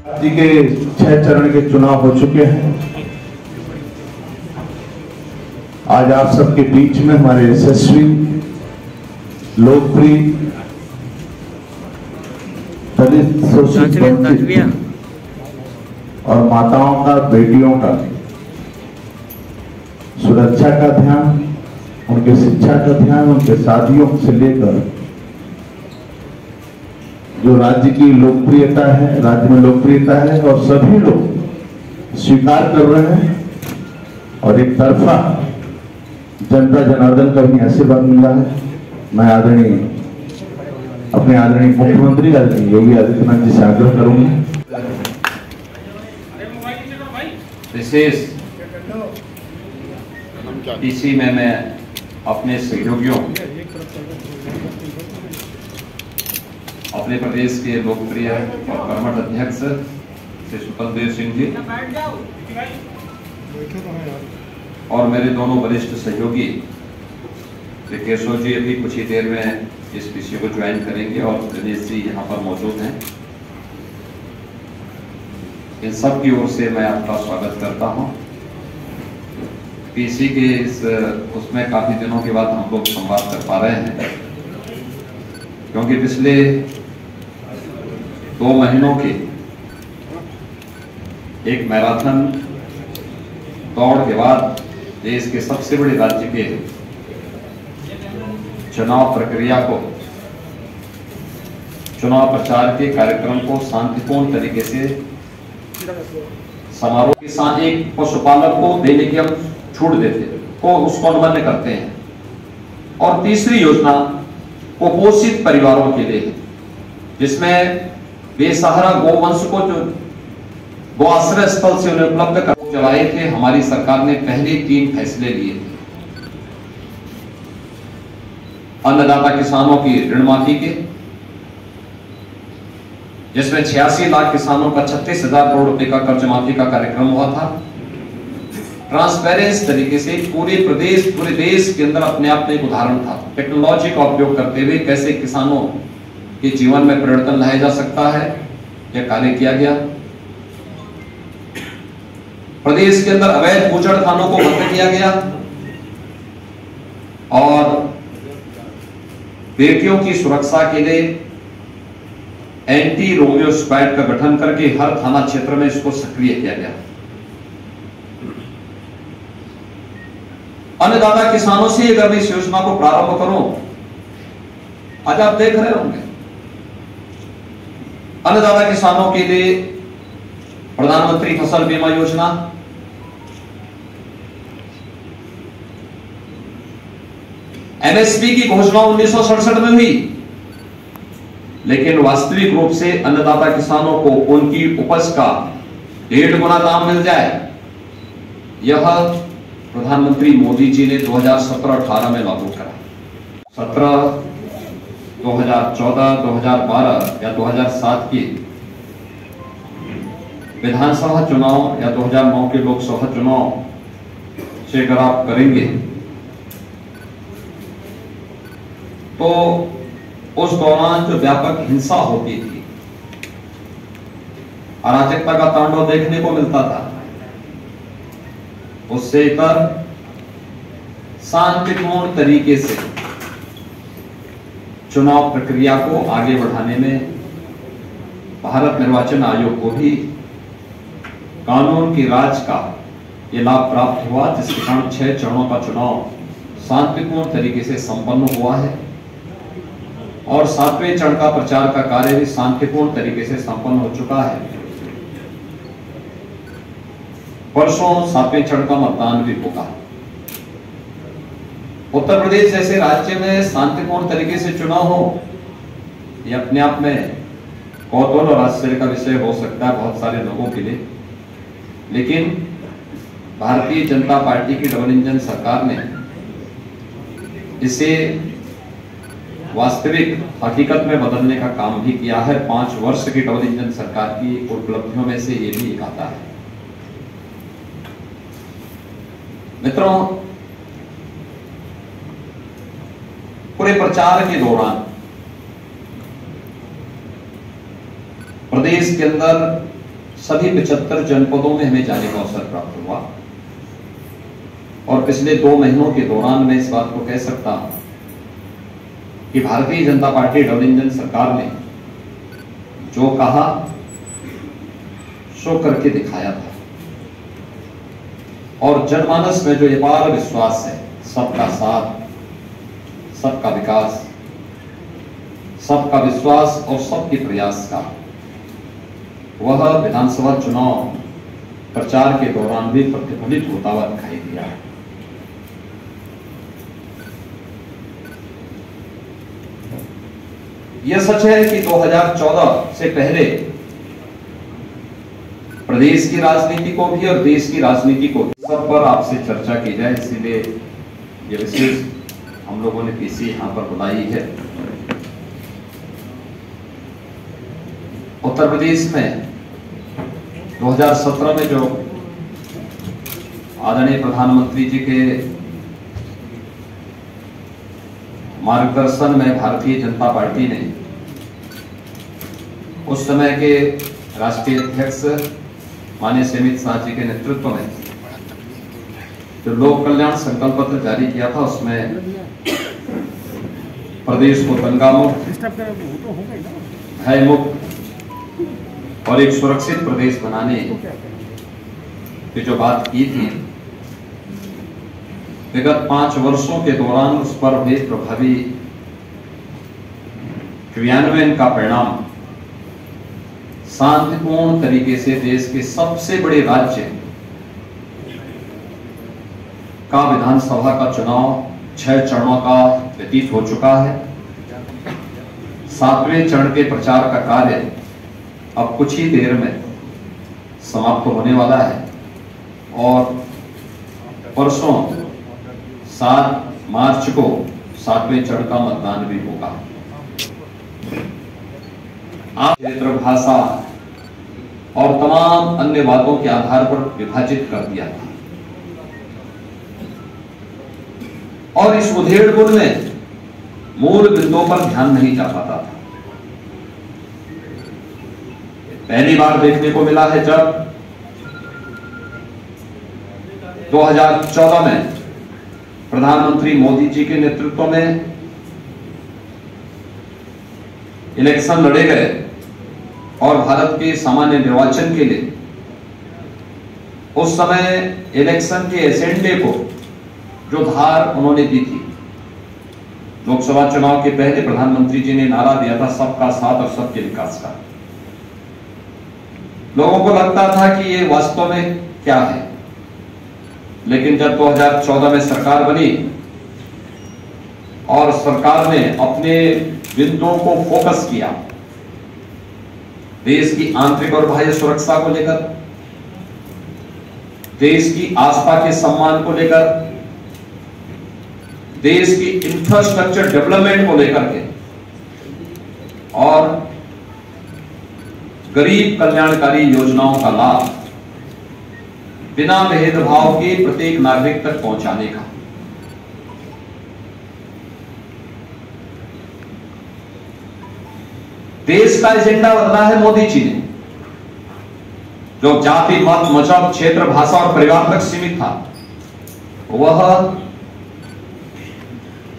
जी के 6 चरण के चुनाव हो चुके हैं। आज आप सबके बीच में हमारे यशस्वी, लोकप्रिय, दलित, शोषित, वंचित और माताओं का, बेटियों का सुरक्षा का ध्यान, उनके शिक्षा का ध्यान, उनके शादियों से लेकर जो राज्य की लोकप्रियता है, राज्य में लोकप्रियता है और सभी लोग स्वीकार कर रहे हैं और एक तरफा जनता जनार्दन का भी आशीर्वाद मिल रहा है। मैं अपने आदरणीय मुख्यमंत्री योगी आदित्यनाथ जी से आग्रह करूंगा। विशेष इसी में मैं अपने सहयोगियों, अपने प्रदेश के लोकप्रिय और कर्मठ अध्यक्ष श्री स्वतंत्र सिंह जी और मेरे दोनों वरिष्ठ सहयोगी श्री केशव जी अभी कुछ ही देर में इस विषय को ज्वाइन करेंगे और गणेश जी यहाँ पर मौजूद हैं। इन सब की ओर से मैं आपका स्वागत करता हूँ। पीसी के इस उसमें काफी दिनों के बाद हम लोग संवाद कर पा रहे हैं, क्योंकि पिछले 2 महीनों के एक मैराथन दौड़ के बाद देश के सबसे बड़े राज्य के चुनाव प्रक्रिया को, चुनाव प्रचार के कार्यक्रम को शांतिपूर्ण तरीके से समारोह के साथ एक पशुपालक को देने की हम छूट देते को उसको अनुमन्य करते हैं। और तीसरी योजना कुपोषित परिवारों के लिए, जिसमें बेसहारा गोवंश को जो गो आश्रय स्थल से उन्हें उपलब्ध कर चलाए थे। हमारी सरकार ने पहले 3 फैसले लिए थे। अन्नदाता किसानों की ऋण माफी के, जिसमें 86 लाख किसानों का 36,000 करोड़ रुपए का कर्ज माफी का कार्यक्रम हुआ था। ट्रांसपेरेंस तरीके से पूरे देश के अंदर अपने आप में एक उदाहरण था। टेक्नोलॉजी का उपयोग करते हुए कैसे किसानों के जीवन में परिवर्तन लाया जा सकता है, यह कार्य किया गया। प्रदेश के अंदर अवैध बूचड़खानों को बंद किया गया और बेटियों की सुरक्षा के लिए एंटी रोमियो स्क्वाड का गठन करके हर थाना क्षेत्र में इसको सक्रिय किया गया। अन्नदाता किसानों से अगर मैं इस योजना को प्रारंभ करूं, आज आप देख रहे होंगे अन्नदाता किसानों के लिए प्रधानमंत्री फसल बीमा योजना, एमएसपी की घोषणा 1967 में हुई, लेकिन वास्तविक रूप से अन्नदाता किसानों को उनकी उपज का 1.5 गुना दाम मिल जाए, यह प्रधानमंत्री मोदी जी ने 2017-18 में लागू करा। 17, 2014, 2012 या 2007 के विधानसभा चुनाव या 2009 के लोकसभा चुनाव से अगर आप करेंगे तो उस दौरान जो व्यापक हिंसा होती थी, अराजकता का तांडव देखने को मिलता था, उससे इतर शांतिपूर्ण तरीके से चुनाव प्रक्रिया को आगे बढ़ाने में भारत निर्वाचन आयोग को भी कानून की राज का ये लाभ प्राप्त हुआ, जिसके कारण 6 चरणों का चुनाव शांतिपूर्ण तरीके से संपन्न हुआ है और 7वें चरण का प्रचार का कार्य भी शांतिपूर्ण तरीके से संपन्न हो चुका है। परसों 7वें चरण का मतदान भी होगा। उत्तर प्रदेश जैसे राज्य में शांतिपूर्ण तरीके से चुनाव हो, यह अपने आप में कौतूहल और आश्चर्य का विषय हो सकता है बहुत सारे लोगों के लिए, लेकिन भारतीय जनता पार्टी की डबल इंजन सरकार ने इसे वास्तविक हकीकत में बदलने का काम भी किया है। 5 वर्ष की डबल इंजन सरकार की उपलब्धियों में से ये भी एक आता है। मित्रों, पूरे प्रचार के दौरान प्रदेश के अंदर सभी 75 जनपदों में हमें जाने का अवसर प्राप्त हुआ और पिछले 2 महीनों के दौरान मैं इस बात को कह सकता हूं कि Bharatiya Janata party double engine सरकार ने जो कहा सो करके दिखाया था और जनमानस में जो अपार विश्वास है, सबका साथ, सबका विकास, सबका विश्वास और सबके प्रयास का, वह विधानसभा चुनाव प्रचार के दौरान भी प्रतिफलित होता हुआ दिखाई दिया है। यह सच है कि 2014 से पहले प्रदेश की राजनीति को भी और देश की राजनीति को सब पर आपसे चर्चा की जाए, इसीलिए यह विशेष हम लोगों ने पीसी यहां पर बुलाई है। उत्तर प्रदेश में 2017 में जो आदरणीय प्रधानमंत्री जी के मार्गदर्शन में भारतीय जनता पार्टी ने उस समय के राष्ट्रीय अध्यक्ष माननीय अमित शाह जी के नेतृत्व में जो लोक कल्याण संकल्प पत्र जारी किया था, उसमें प्रदेश को दंगा मुक्त, भय मुक्त और एक सुरक्षित प्रदेश बनाने की जो बात की थी, विगत 5 वर्षों के दौरान उस पर हुए प्रभावी क्रियान्वयन का परिणाम शांतिपूर्ण तरीके से देश के सबसे बड़े राज्य का विधानसभा का चुनाव 6 चरणों का व्यतीत हो चुका है। 7वें चरण के प्रचार का कार्य अब कुछ ही देर में समाप्त होने वाला है और परसों 7 मार्च को 7वें चरण का मतदान भी होगा। क्षेत्र, भाषा और तमाम अन्य बातों के आधार पर विभाजित कर दिया था और इस उधेड़-बुन में मूल बिंदुओं पर ध्यान नहीं जा पाता था। पहली बार देखने को मिला है जब 2014 में प्रधानमंत्री मोदी जी के नेतृत्व में इलेक्शन लड़े गए और भारत के सामान्य निर्वाचन के लिए उस समय इलेक्शन के एजेंडे को जो धार उन्होंने दी थी, लोकसभा चुनाव के पहले प्रधानमंत्री जी ने नारा दिया था सबका साथ और सबके विकास का। लोगों को लगता था कि ये वास्तव में क्या है, लेकिन जब 2014 में सरकार बनी और सरकार ने अपने बिंदुओं को फोकस किया देश की आंतरिक और बाह्य सुरक्षा को लेकर, देश की आस्था के सम्मान को लेकर, देश की इंफ्रास्ट्रक्चर डेवलपमेंट को लेकर के और गरीब कल्याणकारी योजनाओं का लाभ बिना भेदभाव के प्रत्येक नागरिक तक पहुंचाने का। देश का एजेंडा बदला है मोदी जी ने, जो जाति, मत, मजहब, क्षेत्र, भाषा और परिवार तक सीमित था, वह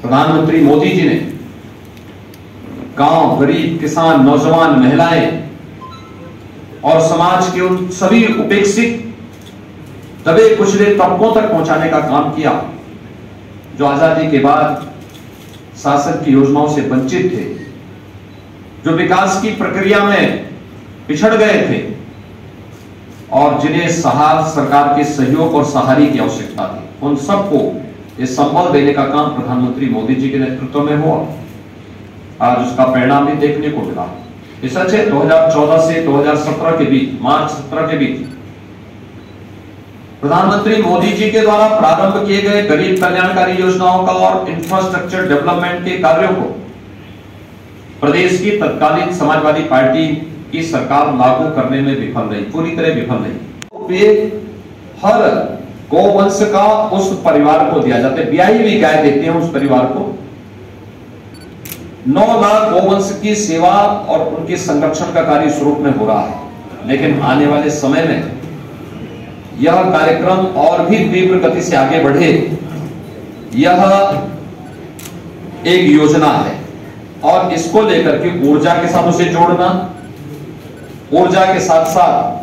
प्रधानमंत्री मोदी जी ने गांव, गरीब, किसान, नौजवान, महिलाएं और समाज के उन सभी उपेक्षित, दबे कुचले तबकों तक पहुंचाने का काम किया जो आजादी के बाद शासन की योजनाओं से वंचित थे, जो विकास की प्रक्रिया में पिछड़ गए थे और जिन्हें सरकार के सहयोग और सहारे की आवश्यकता थी, उन सबको ये संबल देने का काम प्रधानमंत्री मोदी जी के नेतृत्व में हुआ। आज उसका परिणाम भी देखने को मिला। ये सच है 2014 से 2017 के बीच, मार्च 17 के बीच प्रधानमंत्री मोदी जी के द्वारा प्रारंभ किए गए गरीब कल्याणकारी योजनाओं का और इंफ्रास्ट्रक्चर डेवलपमेंट के कार्यों को प्रदेश की तत्कालीन समाजवादी पार्टी की सरकार लागू करने में विफल रही, पूरी तरह विफल रही। हर गौवंश का उस परिवार को दिया जाता है, ब्याही हुई गाय देते हैं उस परिवार को। 9 लाख गौवंश की सेवा और उनके संरक्षण का कार्य इस रूप में हो रहा है। लेकिन आने वाले समय में यह कार्यक्रम और भी तीव्र गति से आगे बढ़े, यह एक योजना है। और इसको लेकर के ऊर्जा के साथ उसे जोड़ना, ऊर्जा के साथ साथ